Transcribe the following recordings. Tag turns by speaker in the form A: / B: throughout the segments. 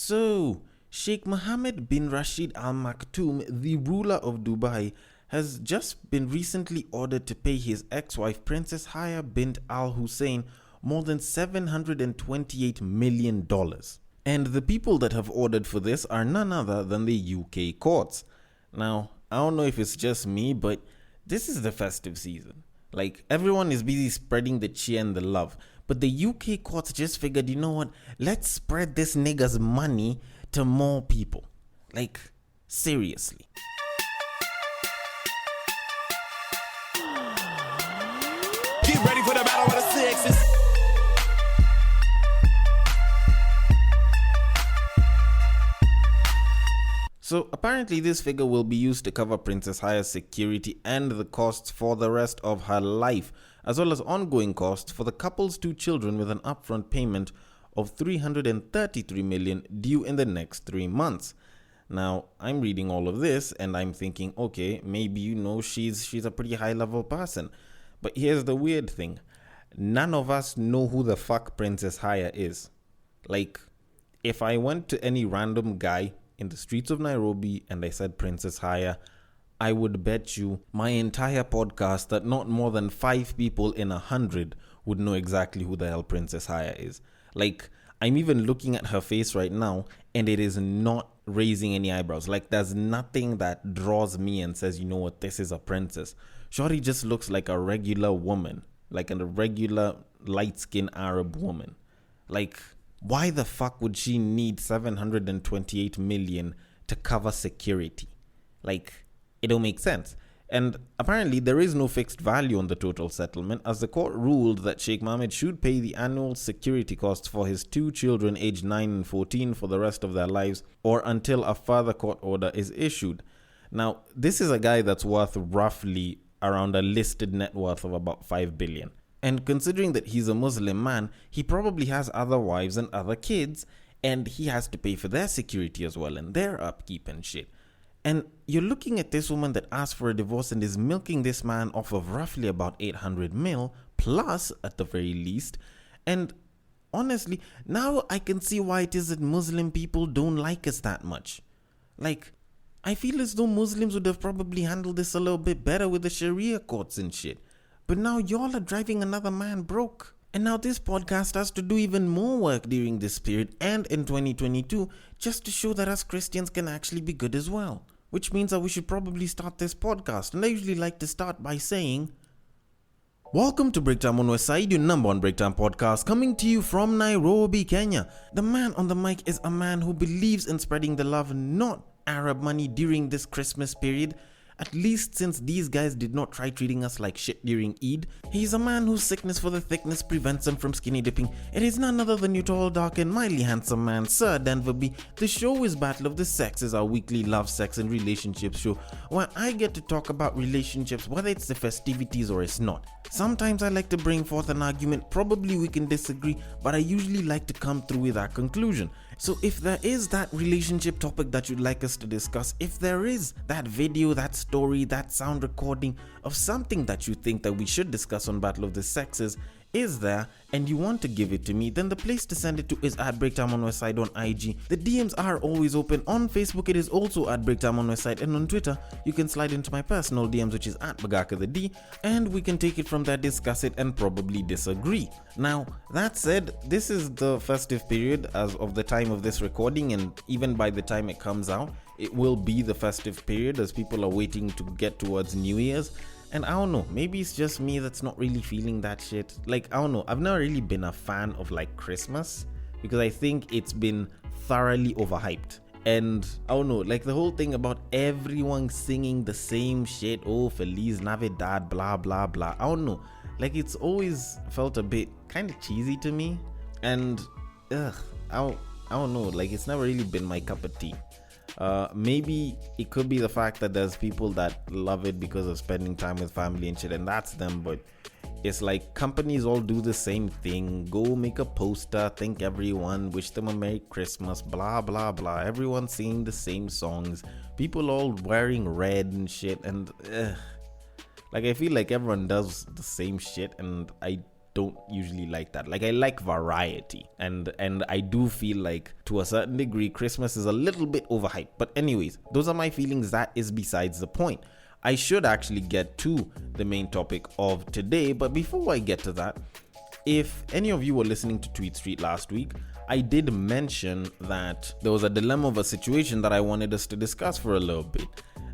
A: So, Sheikh Mohammed bin Rashid Al Maktoum, the ruler of Dubai, has just been recently ordered to pay his ex-wife Princess Haya bint Al Hussein more than $728 million. And the people that have ordered for this are none other than the UK courts. Now, I don't know if it's just me, but this is the festive season. Like, everyone is busy spreading the cheer and the love. But the UK courts just figured, you know what? Let's spread this nigga's money to more people. Like, seriously.
B: Get ready for the battle of the sexes.
A: So apparently this figure will be used to cover Princess Haya's security and the costs for the rest of her life, as well as ongoing costs for the couple's 2 children, with an upfront payment of $333 million due in the next 3 months. Now, I'm reading all of this and I'm thinking, okay, maybe she's a pretty high level person. But here's the weird thing. None of us know who the fuck Princess Haya is. Like, if I went to any random guy in the streets of Nairobi and I said Princess Haya, I would bet you my entire podcast that not more than 5 people in 100 would know exactly who the hell Princess Haya is. Like, I'm even looking at her face right now and it is not raising any eyebrows. Like, there's nothing that draws me and says, you know what, this is a princess. Shorty just looks like a regular woman, like a regular light-skinned Arab woman. Like, why the fuck would she need $728 million to cover security? Like, it don't make sense. And apparently there is no fixed value on the total settlement, as the court ruled that Sheikh Mohammed should pay the annual security costs for his 2 children aged 9 and 14 for the rest of their lives, or until a further court order is issued. Now, this is a guy that's worth roughly around a listed net worth of about $5 billion. And considering that he's a Muslim man, he probably has other wives and other kids, and he has to pay for their security as well and their upkeep and shit. And you're looking at this woman that asked for a divorce and is milking this man off of roughly about 800 mil plus at the very least. And honestly, now I can see why it is that Muslim people don't like us that much. Like, I feel as though Muslims would have probably handled this a little bit better with the Sharia courts and shit. But now y'all are driving another man broke. And now this podcast has to do even more work during this period and in 2022 just to show that us Christians can actually be good as well. Which means that we should probably start this podcast. And I usually like to start by saying, welcome to Breaktime on Westside, your number 1 breakdown podcast, coming to you from Nairobi, Kenya. The man on the mic is a man who believes in spreading the love, not Arab money, during this Christmas period. At least since these guys did not try treating us like shit during Eid. He's a man whose sickness for the thickness prevents him from skinny dipping. It is none other than your tall, dark and mildly handsome man, Sir Denver B. The show is Battle of the Sexes, our weekly love, sex and relationships show, where I get to talk about relationships, whether it's the festivities or it's not. Sometimes I like to bring forth an argument, probably we can disagree, but I usually like to come through with that conclusion. So if there is that relationship topic that you'd like us to discuss, if there is that video, that story, that sound recording of something that you think that we should discuss on Battle of the Sexes is there and you want to give it to me, then the place to send it to is at Breaktime on Westside on IG. The DMs are always open. On Facebook it is also at Breaktime on Westside, and on Twitter you can slide into my personal DMs, which is at Bagaka the D, and we can take it from there, discuss it and probably disagree. Now that said, this is the festive period as of the time of this recording, and even by the time it comes out it will be the festive period as people are waiting to get towards New Year's. And I don't know, maybe it's just me that's not really feeling that shit. Like, I don't know, I've never really been a fan of like Christmas because I think it's been thoroughly overhyped. And I don't know, like the whole thing about everyone singing the same shit, oh, Feliz Navidad, blah, blah, blah. I don't know, like it's always felt a bit kind of cheesy to me. And, I don't know, like it's never really been my cup of tea. Maybe it could be the fact that there's people that love it because of spending time with family and shit, and that's them. But it's like companies all do the same thing. Go make a poster, thank everyone, wish them a Merry Christmas, blah blah blah. Everyone singing the same songs, people all wearing red and shit, and like I feel like everyone does the same shit, and I don't usually like that. Like, I like variety, and I do feel like to a certain degree Christmas is a little bit overhyped. But anyways, those are my feelings. That is besides the point. I should actually get to the main topic of today, but before I get to that, if any of you were listening to Tweet Street last week, I did mention that there was a dilemma of a situation that I wanted us to discuss for a little bit.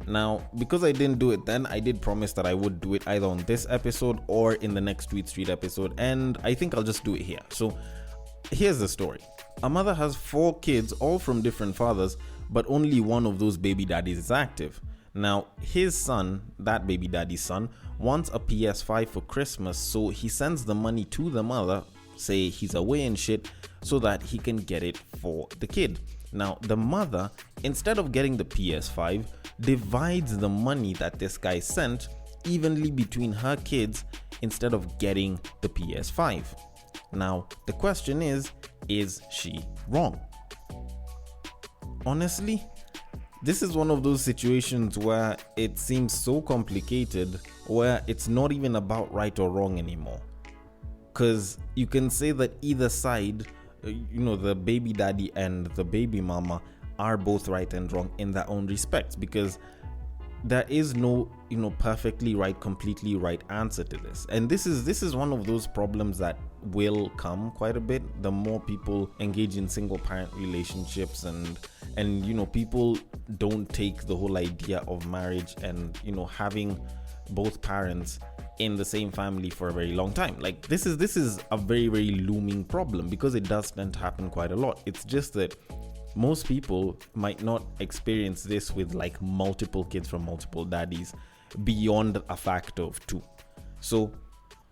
A: Now, because I didn't do it then, I did promise that I would do it either on this episode or in the next Tweet Street episode, and I think I'll just do it here. So, here's the story. A mother has 4 kids, all from different fathers, but only one of those baby daddies is active. Now, his son, that baby daddy's son, wants a PS5 for Christmas, so he sends the money to the mother, say he's away and shit, so that he can get it for the kid. Now, the mother, instead of getting the PS5, divides the money that this guy sent evenly between her kids instead of getting the PS5. Now, the question is she wrong? Honestly, this is one of those situations where it seems so complicated, where it's not even about right or wrong anymore. Because you can say that either side, the baby daddy and the baby mama, are both right and wrong in their own respects, because there is no perfectly right, completely right answer to this. And this is one of those problems that will come quite a bit the more people engage in single parent relationships, and people don't take the whole idea of marriage and having both parents in the same family for a very long time. Like, this is a very, very looming problem, because it does tend to happen quite a lot. It's just that most people might not experience this with like multiple kids from multiple daddies beyond a factor of 2. So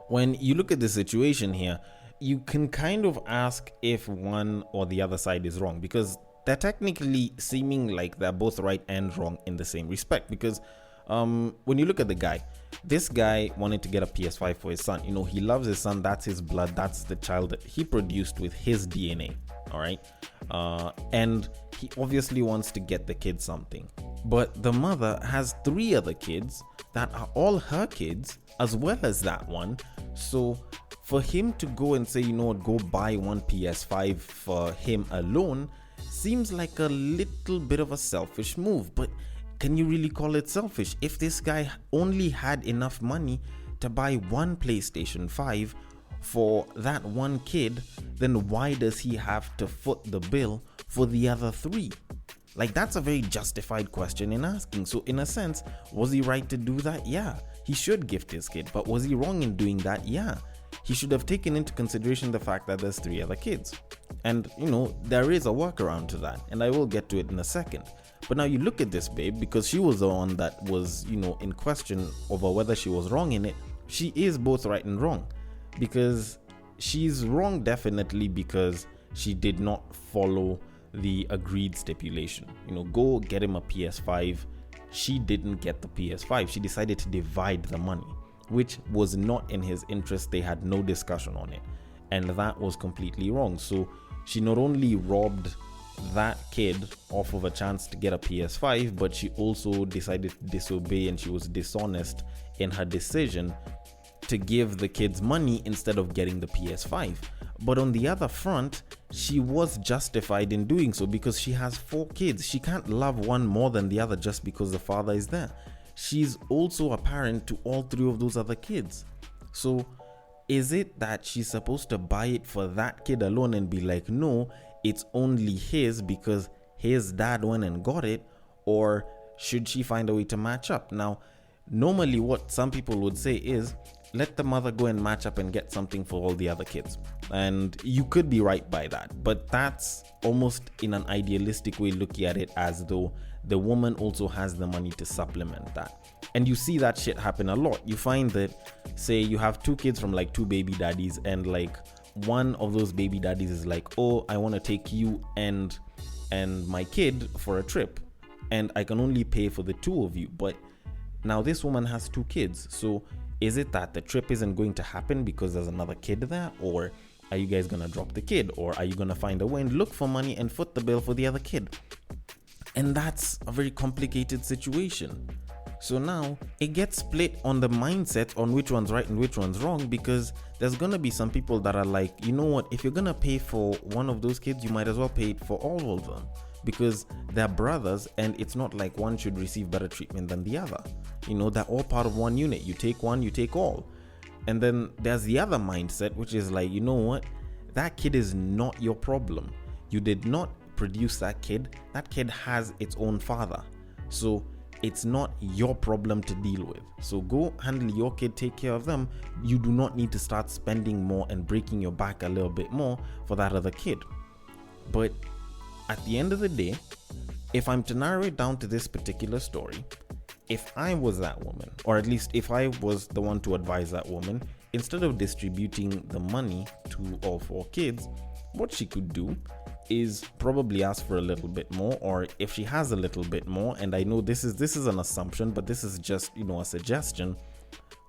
A: when you look at the situation here, you can kind of ask if one or the other side is wrong, because they're technically seeming like they're both right and wrong in the same respect. Because when you look at the guy, this guy wanted to get a PS5 for his son. He loves his son. That's his blood. That's the child that he produced with his DNA. All right. And he obviously wants to get the kid something. But the mother has 3 other kids that are all her kids, as well as that one. So for him to go and say, go buy one PS5 for him alone seems like a little bit of a selfish move. But can you really call it selfish? If this guy only had enough money to buy one PlayStation 5 for that one kid, then why does he have to foot the bill for the other 3? Like, that's a very justified question in asking. So in a sense, was he right to do that? Yeah, he should gift his kid. But was he wrong in doing that? Yeah, he should have taken into consideration the fact that there's 3 other kids. And there is a workaround to that, and I will get to it in a second. But now you look at this babe, because she was the one that was in question over whether she was wrong in it. She is both right and wrong, because she's wrong definitely because she did not follow the agreed stipulation. Go get him a PS5. She didn't get the PS5. She decided to divide the money, which was not in his interest. They had no discussion on it, and that was completely wrong. So she not only robbed that kid off of a chance to get a PS5, but she also decided to disobey, and she was dishonest in her decision to give the kids money instead of getting the PS5. But on the other front, she was justified in doing so, because she has 4 kids. She can't love one more than the other just because the father is there. She's also a parent to all 3 of those other kids. So is it that she's supposed to buy it for that kid alone and be like, no, it's only his because his dad went and got it? Or should she find a way to match up? Now, normally what some people would say is, let the mother go and match up and get something for all the other kids. And you could be right by that, but that's almost in an idealistic way looking at it, as though the woman also has the money to supplement that. And you see that shit happen a lot. You find that, say you have 2 kids from like 2 baby daddies, and like one of those baby daddies is like, oh, I want to take you and my kid for a trip, and I can only pay for the 2 of you. But now this woman has 2 kids, so is it that the trip isn't going to happen because there's another kid there? Or are you guys gonna drop the kid? Or are you gonna find a way and look for money and foot the bill for the other kid? And that's a very complicated situation. So now it gets split on the mindset on which one's right and which one's wrong, because there's gonna be some people that are like, you know what, if you're gonna pay for one of those kids, you might as well pay it for all of them, because they're brothers and it's not like one should receive better treatment than the other. They're all part of one unit. You take one, you take all. And then there's the other mindset, which is like, you know what, that kid is not your problem. You did not produce that kid. That kid has its own father, so it's not your problem to deal with. So go handle your kid, take care of them. You do not need to start spending more and breaking your back a little bit more for that other kid. But at the end of the day, if I'm to narrow it down to this particular story, if I was that woman, or at least if I was the one to advise that woman, instead of distributing the money to all 4 kids, what she could do is probably ask for a little bit more, or if she has a little bit more, and I know this is an assumption, but this is just a suggestion,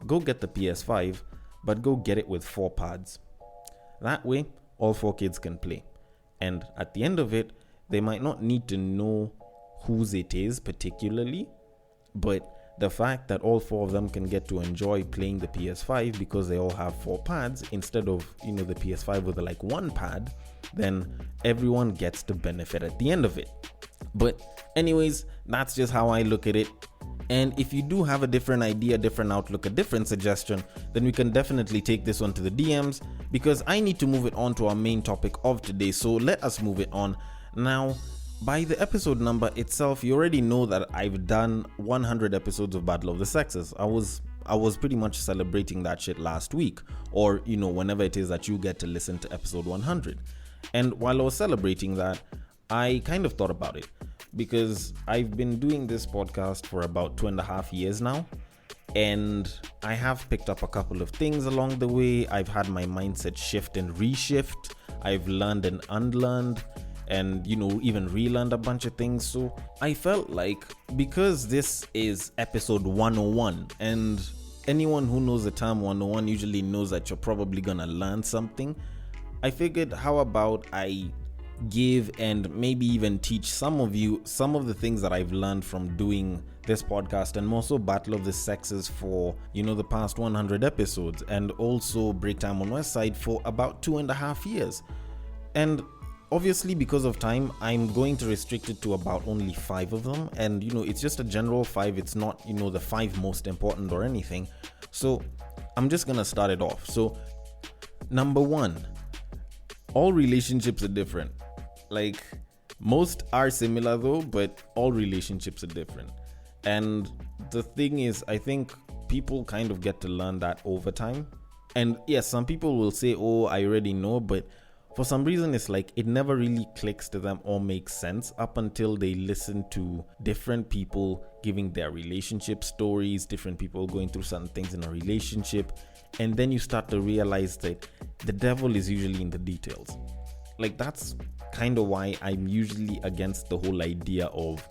A: go get the PS5, but go get it with 4 pads. That way all 4 kids can play, and at the end of it, they might not need to know whose it is particularly, but the fact that all 4 of them can get to enjoy playing the PS5 because they all have 4 pads instead of the PS5 with like 1 pad, then everyone gets to benefit at the end of it. But anyways, that's just how I look at it. And if you do have a different idea, different outlook, a different suggestion, then we can definitely take this one to the DMs, because I need to move it on to our main topic of today. So let us move it on. Now, by the episode number itself, you already know that I've done 100 episodes of Battle of the Sexes. I was pretty much celebrating that shit last week, or whenever it is that you get to listen to episode 100. And while I was celebrating that, I kind of thought about it, because I've been doing this podcast for about 2.5 years now, and I have picked up a couple of things along the way. I've had my mindset shift and reshift. I've learned and unlearned, and even relearned a bunch of things. So I felt like, because this is episode 101, and anyone who knows the term 101 usually knows that you're probably gonna learn something, I figured, how about I give and maybe even teach some of you some of the things that I've learned from doing this podcast, and more so Battle of the Sexes for the past 100 episodes, and also Break Time on West Side for about 2.5 years. And obviously, because of time, I'm going to restrict it to about only 5 of them, and it's just a general 5. It's not the 5 most important or anything. So I'm just gonna start it off. So number 1, all relationships are different. Like, most are similar though, but all relationships are different. And the thing is, I think people kind of get to learn that over time. And yes, some people will say, oh, I already know, but for some reason, it's like it never really clicks to them or makes sense up until they listen to different people giving their relationship stories, different people going through certain things in a relationship. And then you start to realize that the devil is usually in the details. Like, that's kind of why I'm usually against the whole idea of,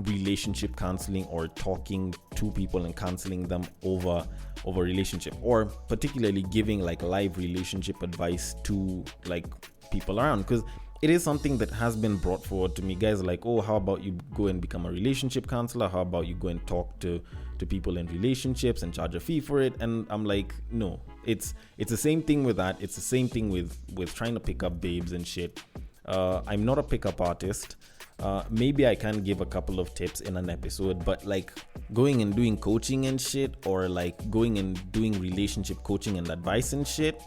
A: relationship counseling, or talking to people and counseling them over relationship, or particularly giving like live relationship advice to like people around, because it is something that has been brought forward to me. Guys are like, oh, how about you go and become a relationship counselor? How about you go and talk to people in relationships and charge a fee for it? And I'm like, no, it's the same thing with that. It's the same thing with trying to pick up babes and shit. I'm not a pickup artist. Maybe I can give a couple of tips in an episode, but like going and doing coaching and shit, or like going and doing relationship coaching and advice and shit,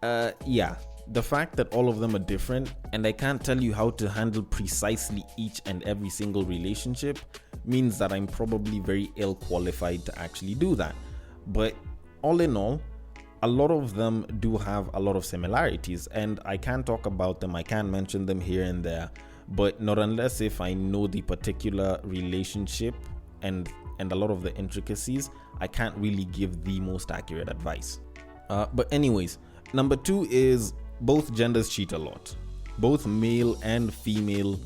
A: the fact that all of them are different and I can't tell you how to handle precisely each and every single relationship means that I'm probably very ill qualified to actually do that. But all in all, a lot of them do have a lot of similarities, and I can talk about them, I can mention them here and there, but not unless if I know the particular relationship and a lot of the intricacies, I can't really give the most accurate advice. But anyways, number 2 is both genders cheat a lot. Both male and female,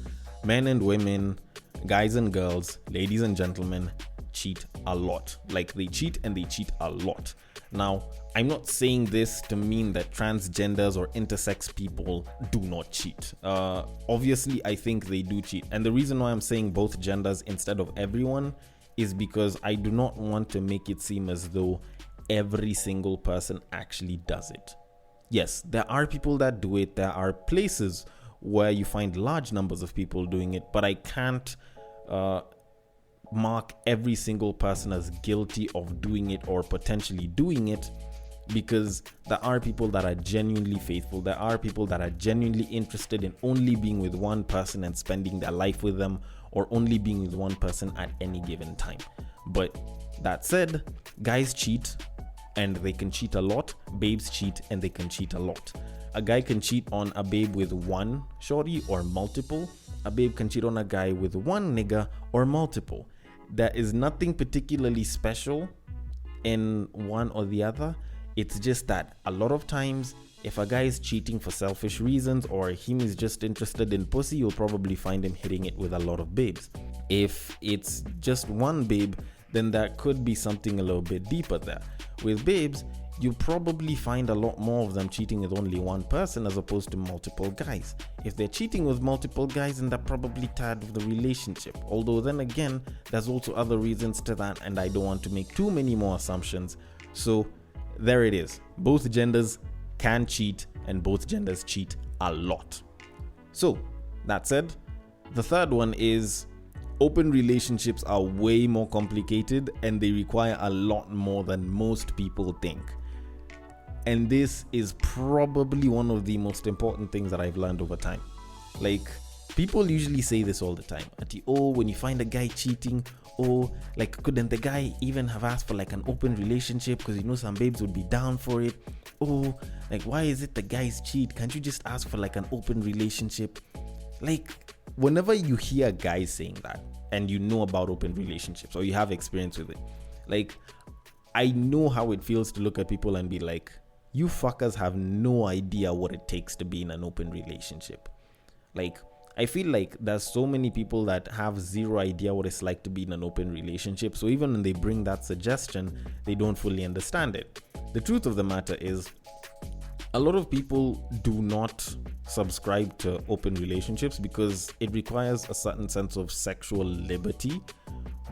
A: men and women, guys and girls, ladies and gentlemen, cheat a lot. Like, they cheat, and they cheat a lot. Now, I'm not saying this to mean that transgenders or intersex people do not cheat. Obviously, I think they do cheat. And the reason why I'm saying both genders instead of everyone is because I do not want to make it seem as though every single person actually does it. Yes, there are people that do it. There are places where you find large numbers of people doing it, but I can't mark every single person as guilty of doing it or potentially doing it, because there are people that are genuinely faithful. There are people that are genuinely interested in only being with one person and spending their life with them, or only being with one person at any given time. But that said, guys cheat and they can cheat a lot. Babes cheat and they can cheat a lot. A guy can cheat on a babe with one shorty or multiple. A babe can cheat on a guy with one nigga or multiple. There is nothing particularly special in one or the other. It's just that a lot of times, if a guy is cheating for selfish reasons or him is just interested in pussy, you'll probably find him hitting it with a lot of babes. If it's just one babe, then there could be something a little bit deeper there. With babes, you probably find a lot more of them cheating with only one person as opposed to multiple guys. If they're cheating with multiple guys, then they're probably tired of the relationship. Although then again, there's also other reasons to that, and I don't want to make too many more assumptions. So there it is. Both genders can cheat, and both genders cheat a lot. So that said, the third one is open relationships are way more complicated and they require a lot more than most people think. And this is probably one of the most important things that I've learned over time. Like, people usually say this all the time. When you find a guy cheating, couldn't the guy even have asked for like an open relationship, because some babes would be down for it? Why is it the guys cheat? Can't you just ask for like an open relationship? Like, whenever you hear guys saying that and you know about open relationships or you have experience with it, like, I know how it feels to look at people and be like, you fuckers have no idea what it takes to be in an open relationship. Like, I feel like there's so many people that have zero idea what it's like to be in an open relationship. So even when they bring that suggestion, they don't fully understand it. The truth of the matter is, a lot of people do not subscribe to open relationships because it requires a certain sense of sexual liberty,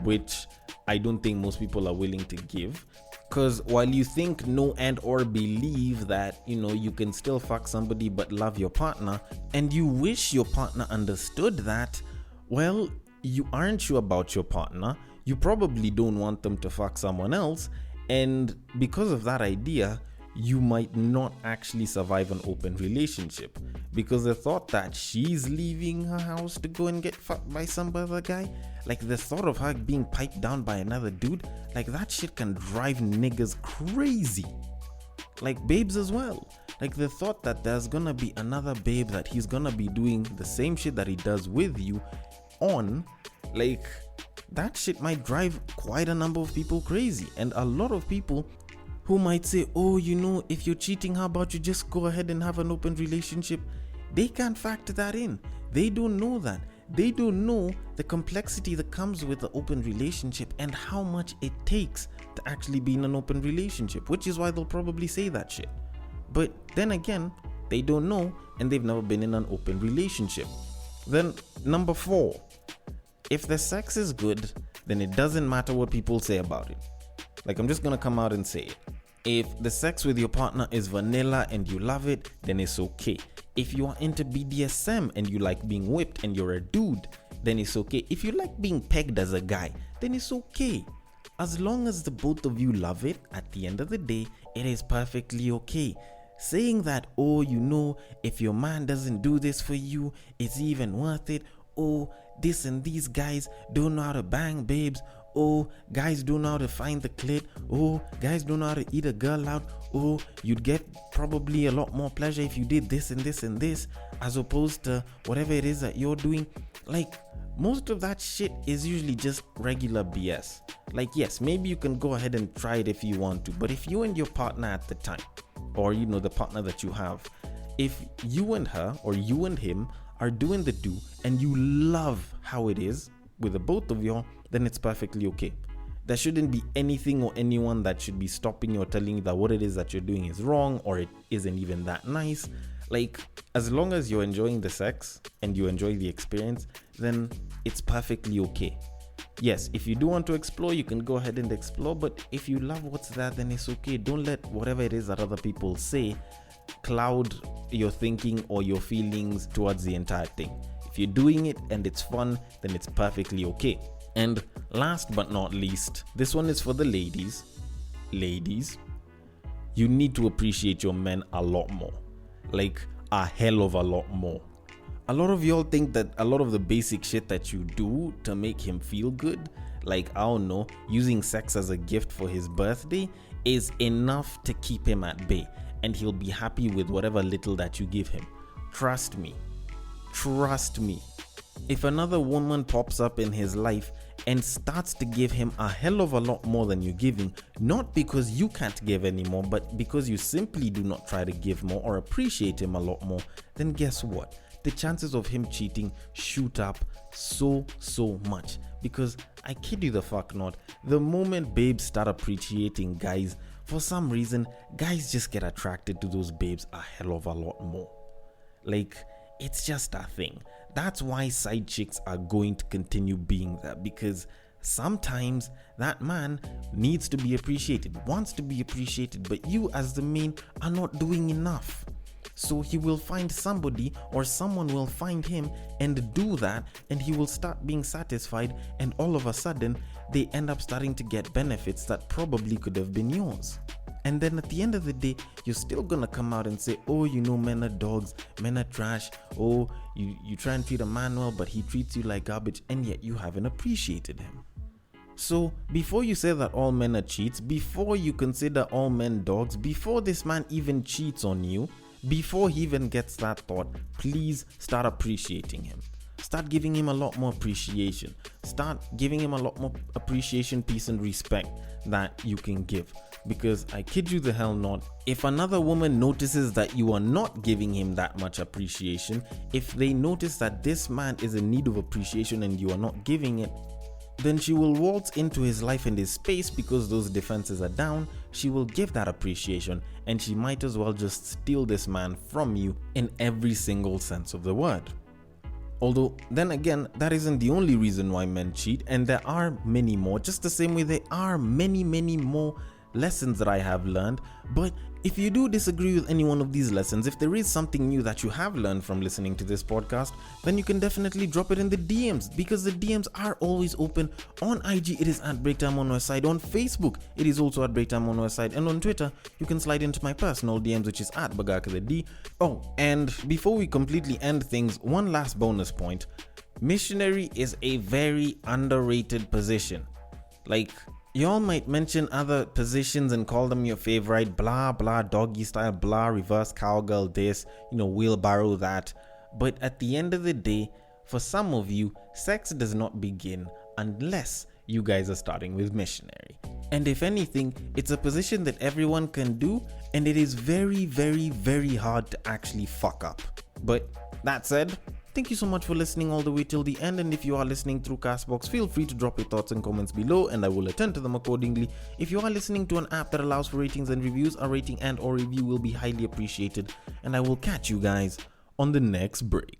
A: which I don't think most people are willing to give. Because while you think know and or believe that, you can still fuck somebody but love your partner, and you wish your partner understood that, well, you aren't sure about your partner. You probably don't want them to fuck someone else. And because of that idea, you might not actually survive an open relationship, because the thought that she's leaving her house to go and get fucked by some other guy, like the thought of her being piped down by another dude, like that shit can drive niggas crazy. Like babes as well. Like the thought that there's gonna be another babe that he's gonna be doing the same shit that he does with you on, like that shit might drive quite a number of people crazy. And a lot of people who might say, if you're cheating, how about you just go ahead and have an open relationship? They can't factor that in. They don't know that. They don't know the complexity that comes with the open relationship and how much it takes to actually be in an open relationship, which is why they'll probably say that shit. But then again, they don't know and they've never been in an open relationship. Then number 4, if the sex is good, then it doesn't matter what people say about it. Like, I'm just gonna come out and say it. If the sex with your partner is vanilla and you love it, then it's okay. If you are into BDSM and you like being whipped and you're a dude, then it's okay. If you like being pegged as a guy, then it's okay. As long as the both of you love it, at the end of the day, it is perfectly okay. Saying that, if your man doesn't do this for you, it's even worth it. This and these guys don't know how to bang babes. Guys don't know how to find the clit. Guys don't know how to eat a girl out. You'd get probably a lot more pleasure if you did this and this and this, as opposed to whatever it is that you're doing. Like, most of that shit is usually just regular BS. Like, yes, maybe you can go ahead and try it if you want to, but if you and your partner at the time, or the partner that you have, if you and her or you and him are doing the do and you love how it is with the both of you, then it's perfectly okay. There shouldn't be anything or anyone that should be stopping you or telling you that what it is that you're doing is wrong or it isn't even that nice. Like, as long as you're enjoying the sex and you enjoy the experience, then it's perfectly okay. Yes, if you do want to explore, you can go ahead and explore, but if you love what's there, then it's okay. Don't let whatever it is that other people say cloud your thinking or your feelings towards the entire thing. If you're doing it and it's fun, then it's perfectly okay. And last but not least, this one is for the ladies. Ladies, you need to appreciate your men a lot more. Like a hell of a lot more. A lot of y'all think that a lot of the basic shit that you do to make him feel good, like, I don't know, using sex as a gift for his birthday, is enough to keep him at bay, and he'll be happy with whatever little that you give him. Trust me. Trust me. If another woman pops up in his life and starts to give him a hell of a lot more than you're giving, not because you can't give anymore, but because you simply do not try to give more or appreciate him a lot more, then guess what? The chances of him cheating shoot up so much. Because I kid you the fuck not, the moment babes start appreciating guys, for some reason, guys just get attracted to those babes a hell of a lot more. Like, it's just a thing. That's why side chicks are going to continue being there, because sometimes that man needs to be appreciated, wants to be appreciated, but you as the main are not doing enough. So he will find somebody, or someone will find him and do that, and he will start being satisfied, and all of a sudden they end up starting to get benefits that probably could have been yours. And then at the end of the day, you're still gonna come out and say, oh, you know, men are dogs, men are trash, oh, you try and treat a man well, but he treats you like garbage, and yet you haven't appreciated him. So before you say that all men are cheats, before you consider all men dogs, before this man even cheats on you, before he even gets that thought, please start appreciating him. Start giving him a lot more appreciation. Start giving him a lot more appreciation, peace, and respect that you can give. Because I kid you the hell not, if another woman notices that you are not giving him that much appreciation, if they notice that this man is in need of appreciation and you are not giving it, then she will waltz into his life and his space because those defenses are down. She will give that appreciation, and she might as well just steal this man from you in every single sense of the word. Although, then again, that isn't the only reason why men cheat, and there are many more, just the same way there are many more lessons that I have learned. But if you do disagree with any one of these lessons, if there is something new that you have learned from listening to this podcast, then you can definitely drop it in the DMs, because the DMs are always open. On IG, it is at Breaktime on our side. On Facebook, it is also at Breaktime on our side. And on Twitter, you can slide into my personal DMs, which is at BagakaTheD. Oh, and before we completely end things, one last bonus point. Missionary is a very underrated position. Like, y'all might mention other positions and call them your favorite, blah blah, doggy style, blah, reverse cowgirl this, wheelbarrow that. But at the end of the day, for some of you, sex does not begin unless you guys are starting with missionary. And if anything, it's a position that everyone can do, and it is very hard to actually fuck up. But that said, thank you so much for listening all the way till the end, and if you are listening through Castbox, feel free to drop your thoughts and comments below and I will attend to them accordingly. If you are listening to an app that allows for ratings and reviews, a rating and or review will be highly appreciated, and I will catch you guys on the next break.